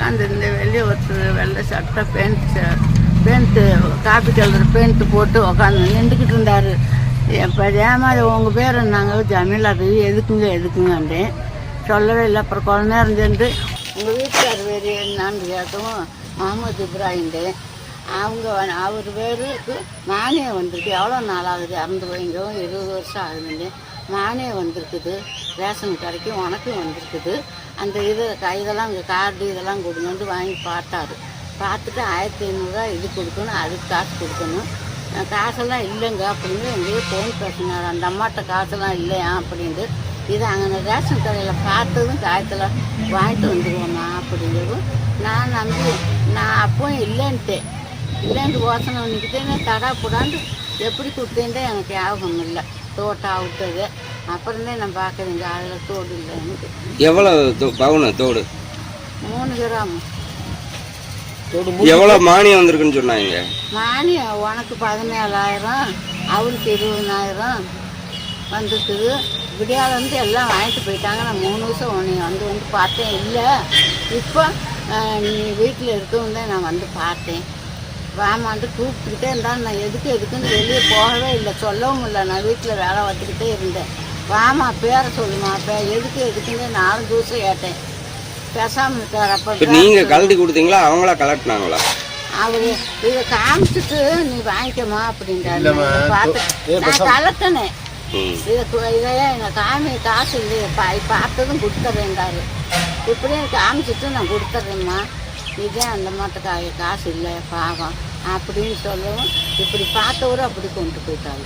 உட்காந்துருந்து வெளியே ஒருத்தர் வெள்ளை சட்டை பெயிண்ட்டு காப்பி கலர் பெயிண்ட்டு போட்டு உட்காந்து நின்றுக்கிட்டு இருந்தார். இப்போ ஏமா உங்கள் பேர் என்னங்க? ஜமீலா தேவி. எதுக்குங்கன்றேன். சொல்லவே இல்லை. அப்புறம் கொஞ்ச நேரம் சென்று உங்கள் வீட்டுக்கார் பேர் என்னான்னு கேட்கவும் முகமது இப்ராஹிம்டே. அவர் பேருக்கு நானே வந்திருக்கு. எவ்வளோ நாள் ஆகுது இறந்து போய்ங்கவும்? 20 வருஷம் ஆகுதுங்க. நானே வந்திருக்குது. ரேஷன் கடைக்கு உனக்கும் வந்திருக்குது. அந்த இதெல்லாம் இங்கே கார்டு இதெல்லாம் கொடுங்கன்ட்டு வாங்கி பார்த்தாரு. பார்த்துட்டு 1500 இது கொடுக்கணும், அதுக்கு காசு கொடுக்கணும். காசெல்லாம் இல்லைங்க அப்படின்னு எங்கேயே ஃபோன் பேசினார். அந்த அம்மாட்ட காசெல்லாம் இல்லையா அப்படின்ட்டு. இது அங்கே ரேஷன் கடையில் பார்த்ததும் காயத்தில் வாங்கிட்டு வந்துடுவோம்மா அப்படிங்கிறதும் நான் நம்பி நான் அப்பவும் இல்லைன்ட்டேன். யோசனை பண்ணிக்கிட்டே தடா போடாண்டு எப்படி கொடுத்தேன்டே எனக்கு ஞாபகம் இல்லை. தோட்டா விட்டது அப்புறமே நான் பார்க்குறேங்க. அதில் தோடு இல்லை எனக்கு. எவ்வளோ பவுனு தோடு? 3 கிராம். எவ்வளோ மானியம் வந்திருக்குன்னு சொன்னாங்க? மானியம் உனக்கு 17,000, அவருக்கு 20,000 வந்துருக்குது. விடியாலேருந்து எல்லாம் வாங்கிட்டு போயிட்டாங்க. நான் 3 வருஷம் உன்னை வந்து பார்த்தேன். இல்லை இப்போ நீ வீட்டில் இருக்கவும் தான் நான் வந்து பார்த்தேன். வாமான்ட்டு கூப்பிட்டுக்கிட்டே இருந்தாலும் நான் எதுக்குன்னு வெளியே போகவே இல்லை. சொல்லவும் இல்லை. நான் வீட்டில் வேலை பார்த்துக்கிட்டே இருந்தேன். வாமா பேரை சொல்லுமா எதுக்குன்னு 4 ദിവസം கேட்டேன். பேசாமல் இருக்கார். அப்போ நீங்கள் கலட்டி கொடுத்தீங்களா அவங்களா கலட்டினாங்களா? அவர் இதை காமிச்சிட்டு நீ வாங்கிக்கமா அப்படின்றாரு. பார்த்து நான் கலட்டினேன். இதையே எங்கள் காசு இல்லையே பார்த்ததும் கொடுத்துட்றேன்டாரு. இப்படியே காமிச்சிட்டு நான் கொடுத்துட்றேம்மா. இதே அந்த மாட்டுக்காக காசு இல்லை பாவம் அப்படின்னு சொல்லவும் இப்படி பார்த்தவரும் அப்படி கொண்டு போயிட்டாங்க.